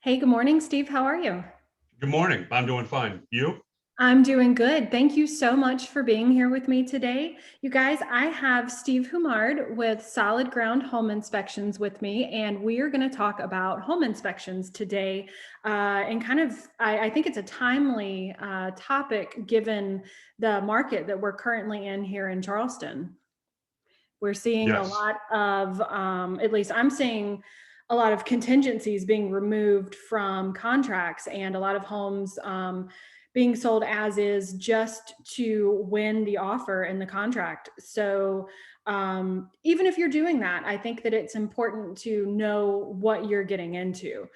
Hey, good morning, Steve. How are you? Good morning. I'm doing fine. You? I'm doing good. Thank you so much for being here with me today. You guys, I have Steve Houmard with Solid Ground Home Inspections with me, and we are going to talk about home inspections today. And kind of, I think it's a timely topic given the market that we're currently in here in Charleston. We're seeing a Yes. lot of, at least I'm seeing a lot of contingencies being removed from contracts and a lot of homes being sold as is just to win the offer in the contract. So even if you're doing that, I think that it's important to know what you're getting into.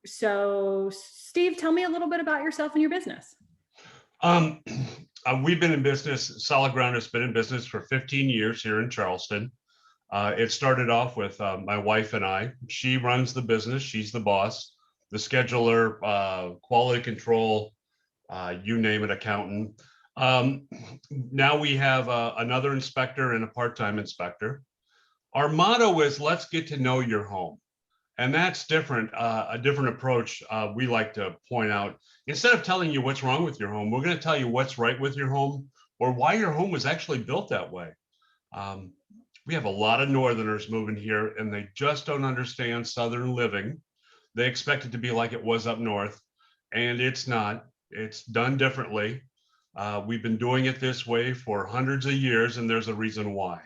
So Steve, tell me a little bit about yourself and your business. Um, we've been in business. Solid Ground has been in business for 15 years here in Charleston. It started off with my wife and I. She runs the business. She's the boss, the scheduler, quality control, you name it, accountant. Now we have another inspector and a part-time inspector. Our motto is let's get to know your home. And that's different, a different approach we like to point out. Instead of telling you what's wrong with your home, we're going to tell you what's right with your home or why your home was actually built that way. Um, we have a lot of Northerners moving here and they just don't understand Southern living. They expect it to be like it was up north, and it's not. It's done differently. We've been doing it this way for hundreds of years, and there's a reason why.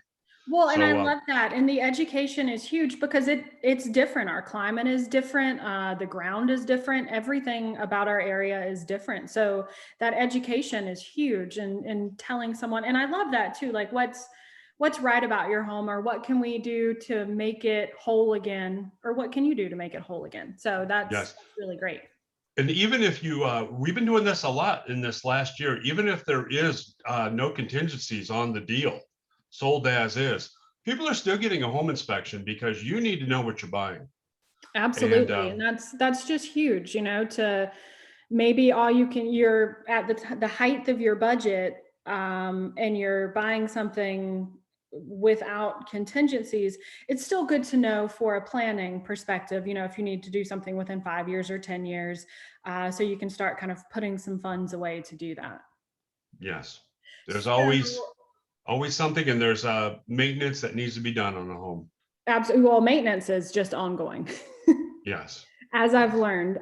Well, and I So, love that. And the education is huge because it's different. Our climate is different. The ground is different. Everything about our area is different. So that education is huge and telling someone, and I love that too. Like what's right about your home, or what can we do to make it whole again? Or what can you do to make it whole again? So yes. that's really great. And even if you, we've been doing this a lot in this last year, even if there is no contingencies on the deal, sold as is, people are still getting a home inspection because you need to know what you're buying. And Absolutely. And that's just huge, to maybe all you can, you're at the height of your budget, and you're buying something without contingencies. It's still good to know for a planning perspective, if you need to do something within 5 years or 10 years, so you can start kind of putting some funds away to do that. yes, there's So always something, and there's maintenance that needs to be done on a home. absolutely. Well, maintenance is just ongoing. Yes. As I've Yes. learned,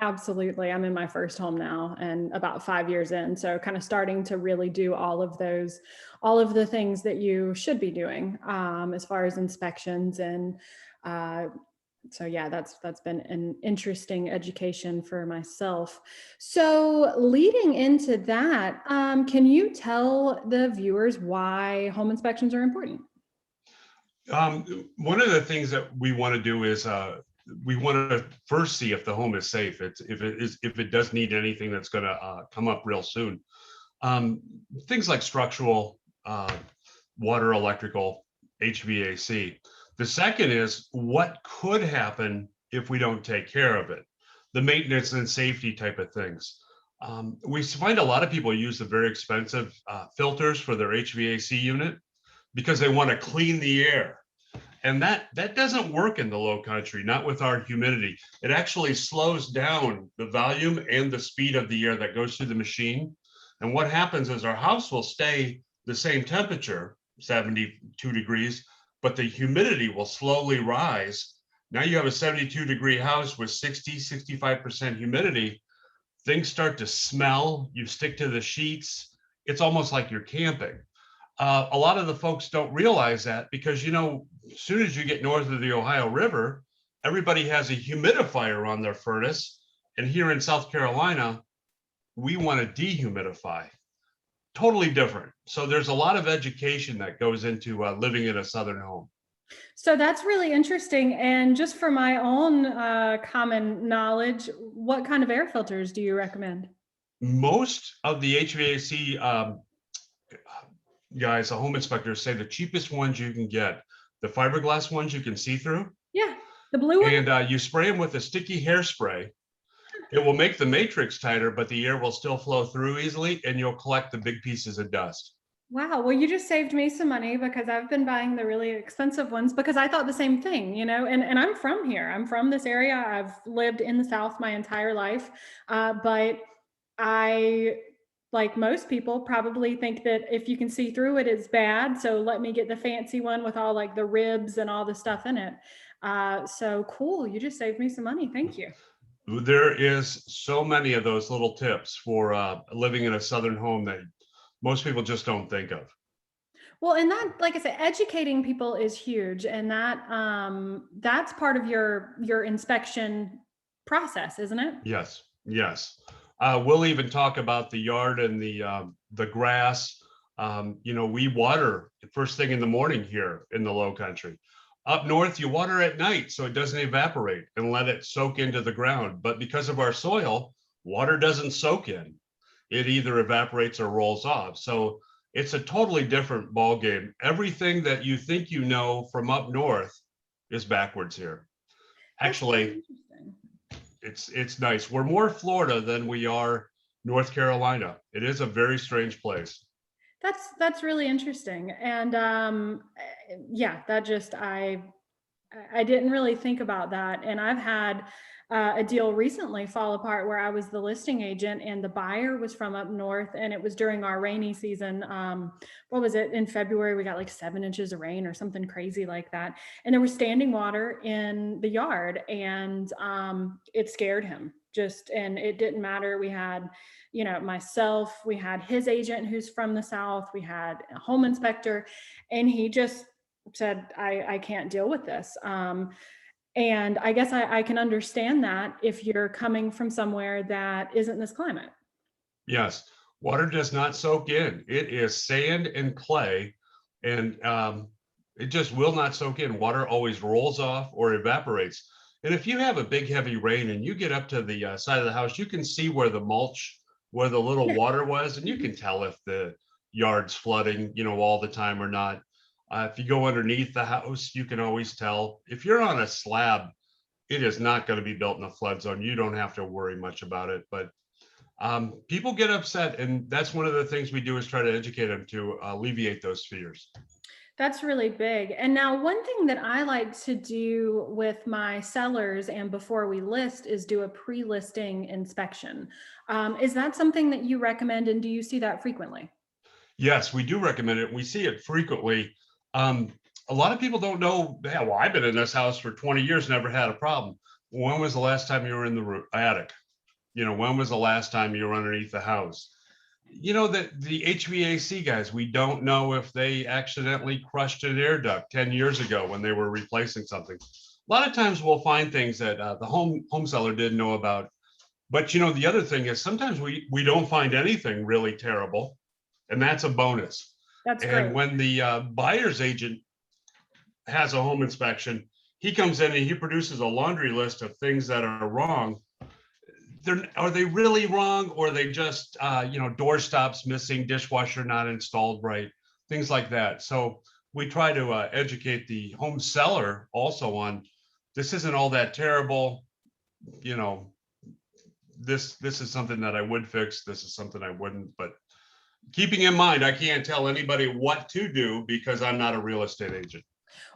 absolutely. I'm in my first home now and about 5 years in. So kind of starting to really do all of the things that you should be doing, as far as inspections. And uh, so, yeah, that's been an interesting education for myself. So leading into that, can you tell the viewers why home inspections are important? One of the things that we want to do is we want to first see if the home is safe. If it does need anything that's going to come up real soon. Um, Things like structural, water, electrical, HVAC. The second is what could happen if we don't take care of it. The maintenance and safety type of things. We find a lot of people use the very expensive filters for their HVAC unit because they want to clean the air. And that doesn't work in the low country, not with our humidity. It actually slows down the volume and the speed of the air that goes through the machine. And what happens is our house will stay the same temperature, 72 degrees, but the humidity will slowly rise. Now you have a 72-degree house with 60, 65% humidity. Things start to smell. You stick to the sheets. It's almost like you're camping. A lot of the folks don't realize that because, as soon as you get north of the Ohio River, everybody has a humidifier on their furnace. And here in South Carolina, we want to dehumidify. Totally different. So there's a lot of education that goes into living in a Southern home. So that's really interesting. And just for my own common knowledge, what kind of air filters do you recommend? Most of the HVAC guys, the home inspectors say the cheapest ones you can get, the fiberglass ones you can see through, Yeah, the blue one. and you spray them with a sticky hairspray. It will make the matrix tighter, but the air will still flow through easily, and you'll collect the big pieces of dust. Wow. Well, you just saved me some money because I've been buying the really expensive ones because I thought the same thing, and I'm from here. I'm from this area. I've lived in the South my entire life. But I, like most people, probably think that if you can see through it, it's bad. So let me get the fancy one with all like the ribs and all the stuff in it. So cool. You just saved me some money. Thank you. There is so many of those little tips for living in a southern home that most people just don't think of. Well, and that, like I said, educating people is huge, and that's part of your inspection process, isn't it? Yes, yes. We'll even talk about the yard and the grass. We water first thing in the morning here in the Low Country. Up north, you water at night so it doesn't evaporate and let it soak into the ground. But because of our soil, water doesn't soak in. It either evaporates or rolls off. So it's a totally different ball game. Everything that you think you know from up north is backwards here. That's really Actually, interesting. it's nice. We're more Florida than we are North Carolina. It is a very strange place. That's really interesting, and yeah, that just I didn't really think about that. And I've had a deal recently fall apart where I was the listing agent and the buyer was from up north, and it was during our rainy season. What was it? In February, we got like 7 inches of rain or something crazy like that. And there was standing water in the yard, and it scared him just, and it didn't matter. We had, myself, we had his agent who's from the South, we had a home inspector, and he just said, I can't deal with this. And I guess I can understand that if you're coming from somewhere that isn't this climate. Yes, water does not soak in. It is sand and clay, and it just will not soak in. Water always rolls off or evaporates. And if you have a big heavy rain and you get up to the side of the house, you can see where the mulch, where the little Yeah. water was, and you Mhm. can tell if the yard's flooding, all the time or not. If you go underneath the house, you can always tell. If you're on a slab, it is not going to be built in a flood zone. You don't have to worry much about it. But people get upset, and that's one of the things we do is try to educate them to alleviate those fears. That's really big. And now, one thing that I like to do with my sellers and before we list is do a pre-listing inspection. Is that something that you recommend, and do you see that frequently? Yes, we do recommend it. We see it frequently. Um, a lot of people don't know, yeah, well, I've been in this house for 20 years, never had a problem. When was the last time you were in the attic? When was the last time you were underneath the house? That the HVAC guys, we don't know if they accidentally crushed an air duct 10 years ago when they were replacing something. A lot of times we'll find things that the home seller didn't know about. But the other thing is sometimes we don't find anything really terrible, and that's a bonus. That's And great. when the buyer's agent has a home inspection, he comes in and he produces a laundry list of things that are wrong. Are they really wrong, or are they just door stops missing, dishwasher not installed right, things like that. So we try to educate the home seller also on, this isn't all that terrible. you know this is something that I would fix, this is something I wouldn't. But keeping in mind, I can't tell anybody what to do because I'm not a real estate agent.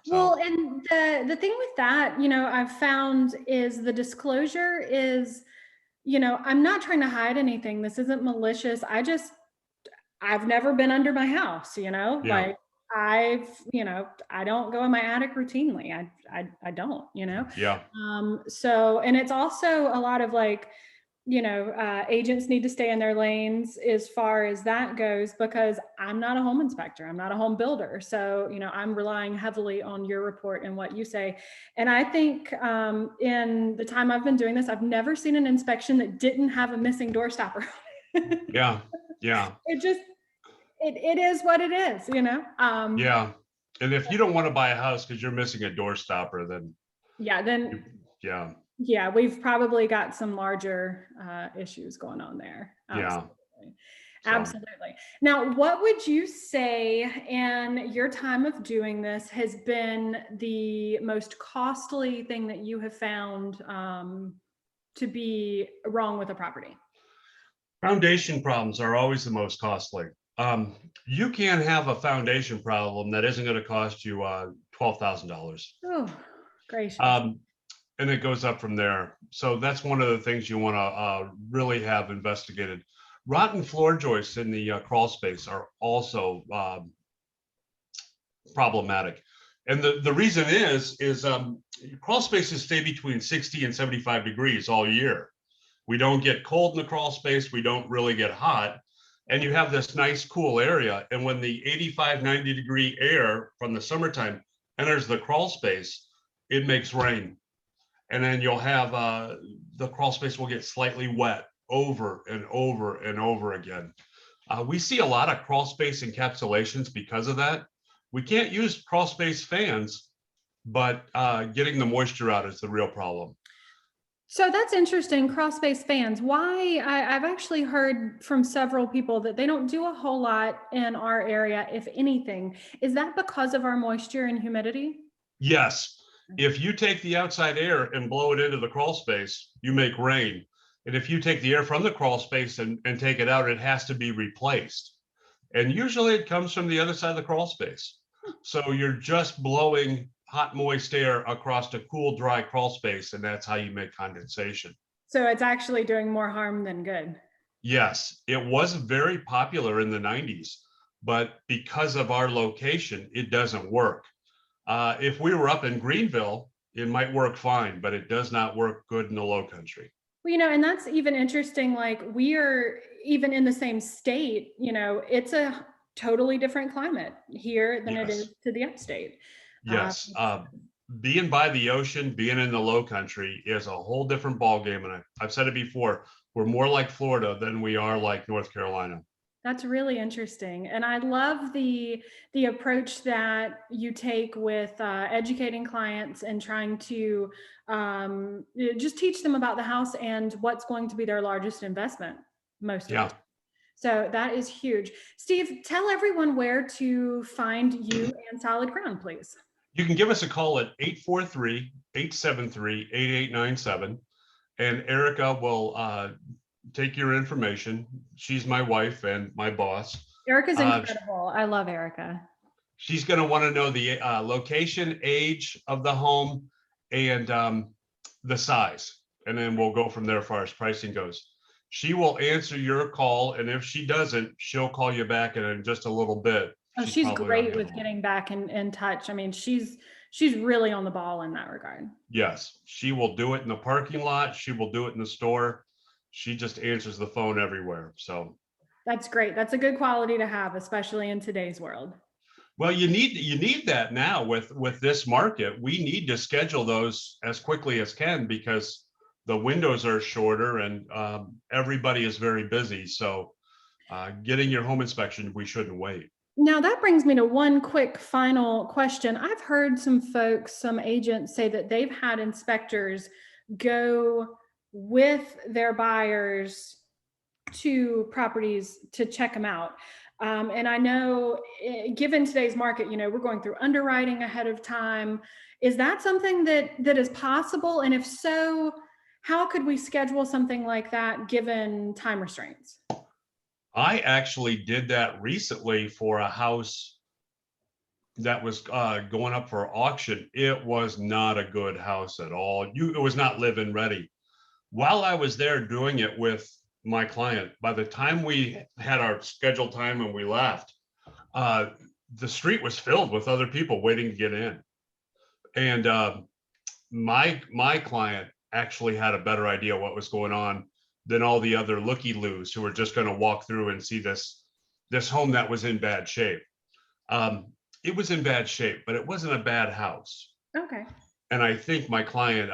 Well, So and the thing with that, I've found is the disclosure is, I'm not trying to hide anything. This isn't malicious. I've never been under my house, yeah, like I don't go in my attic routinely. I don't. yeah, So, and it's also a lot of like, agents need to stay in their lanes as far as that goes, because I'm not a home inspector. I'm not a home builder. So, I'm relying heavily on your report and what you say. And I think in the time I've been doing this, I've never seen an inspection that didn't have a missing door stopper. yeah, yeah, It just, it is what it is. yeah. And if you don't want to buy a house because you're missing a door stopper, then Yeah, then, you, yeah, yeah, we've probably got some larger issues going on there. yeah. Absolutely. So Absolutely. Now, what would you say in your time of doing this has been the most costly thing that you have found to be wrong with a property? foundation problems are always the most costly. You can have a foundation problem that isn't going to cost you $12,000. Oh, gracious. Um, and it goes up from there. So that's one of the things you want to really have investigated. Rotten floor joists in the crawl space are also problematic. And the reason is crawl spaces stay between 60 and 75 degrees all year. We don't get cold in the crawl space. We don't really get hot. And you have this nice cool area. And when the 85, 90 degree air from the summertime enters the crawl space, it makes rain. And then you'll have the crawl space will get slightly wet over and over and over again. We see a lot of crawl space encapsulations because of that. We can't use crawl space fans, but getting the moisture out is the real problem. So that's interesting, crawl space fans. Why? I've actually heard from several people that they don't do a whole lot in our area, if anything. Is that because of our moisture and humidity? Yes. If you take the outside air and blow it into the crawl space, you make rain. And if you take the air from the crawl space and take it out, it has to be replaced. And usually it comes from the other side of the crawl space. So you're just blowing hot, moist air across a cool, dry crawl space, and that's how you make condensation. So it's actually doing more harm than good. Yes, it was very popular in the 90s, but because of our location, it doesn't work. If we were up in Greenville, it might work fine, but it does not work good in the low country. Well, and that's even interesting. Like, we are even in the same state, it's a totally different climate here than it Yes. is to the upstate. Yes. Being by the ocean, being in the low country is a whole different ballgame. And I've said it before, we're more like Florida than we are like North Carolina. That's really interesting. And I love the approach that you take with educating clients and trying to just teach them about the house and what's going to be their largest investment most of the time. So that is huge. Steve, tell everyone where to find you and Solid Crown, please. You can give us a call at 843-873-8897. And Erica will take your information. She's my wife and my boss. Erica's incredible. I love Erica. She's going to want to know the location, age of the home, and the size. And then we'll go from there as far as pricing goes. She will answer your call. And if she doesn't, she'll call you back in just a little bit. Oh, she's great with getting back in touch. I mean, she's really on the ball in that regard. Yes, she will do it in the parking lot. She will do it in the store. She just answers the phone everywhere. So that's great. That's a good quality to have, especially in today's world. Well, you need that now with this market. We need to schedule those as quickly as can because the windows are shorter and everybody is very busy. So getting your home inspection, we shouldn't wait. Now that brings me to one quick final question. I've heard some folks, some agents say that they've had inspectors go with their buyers to properties to check them out. And I know given today's market, we're going through underwriting ahead of time. Is that something that is possible? And if so, how could we schedule something like that given time restraints? I actually did that recently for a house that was going up for auction. It was not a good house at all. It was not live-in ready. While I was there doing it with my client, by the time we had our scheduled time and we left, the street was filled with other people waiting to get in. And my client actually had a better idea what was going on than all the other looky-loos who were just going to walk through and see this home that was in bad shape. It was in bad shape, but it wasn't a bad house. Okay. And I think my client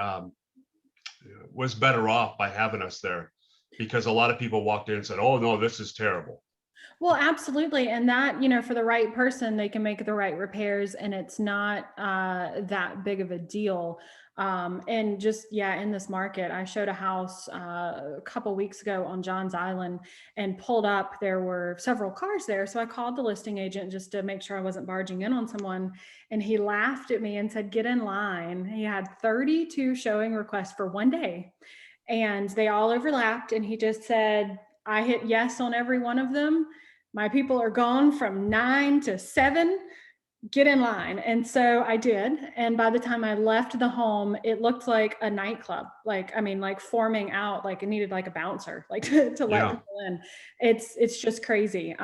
was better off by having us there because a lot of people walked in and said, "Oh no, this is terrible." Well, absolutely. And that, for the right person, they can make the right repairs and it's not that big of a deal. And just, in this market, I showed a house a couple weeks ago on Johns Island and pulled up. There were several cars there. So I called the listing agent just to make sure I wasn't barging in on someone. And he laughed at me and said, "Get in line." He had 32 showing requests for one day and they all overlapped. And he just said, "I hit yes on every one of them. my people are gone from 9 to 7. Get in line. And so I did. And by the time I left the home, it looked like a nightclub. Like, I mean, like forming out, like it needed like a bouncer, like to let Yeah. people in. It's just crazy.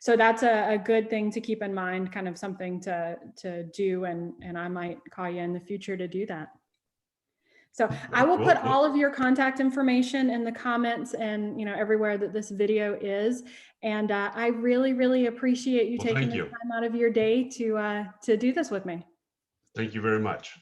So that's a good thing to keep in mind, kind of something to do. And I might call you in the future to do that. So I will put all of your contact information in the comments and, you know, everywhere that this video is. And I really, really appreciate you Well, taking thank the you. time out of your day to do this with me. Thank you very much.